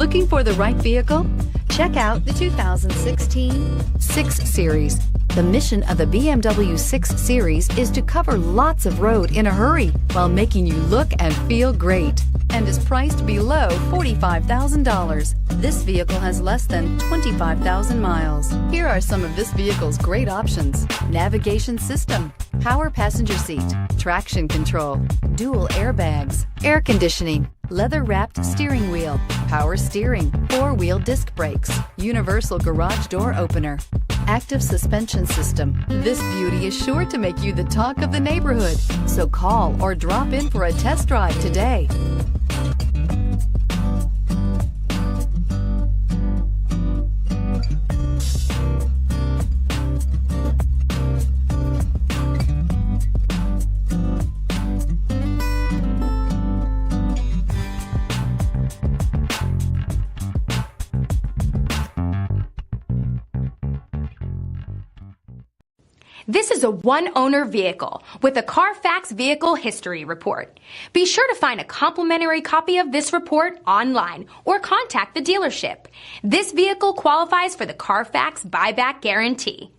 Looking for the right vehicle? Check out the 2016 6 Series. The mission of the BMW 6 Series is to cover lots of road in a hurry while making you look and feel great, and is priced below $45,000. This vehicle has less than 25,000 miles. Here are some of this vehicle's great options: navigation system, power passenger seat, traction control, dual airbags, air conditioning, leather-wrapped steering wheel, power steering, 4-wheel disc brakes, universal garage door opener, active suspension system. This beauty is sure to make you the talk of the neighborhood. So call or drop in for a test drive today. This is a one-owner vehicle with a Carfax Vehicle History Report. Be sure to find a complimentary copy of this report online or contact the dealership. This vehicle qualifies for the Carfax Buyback Guarantee.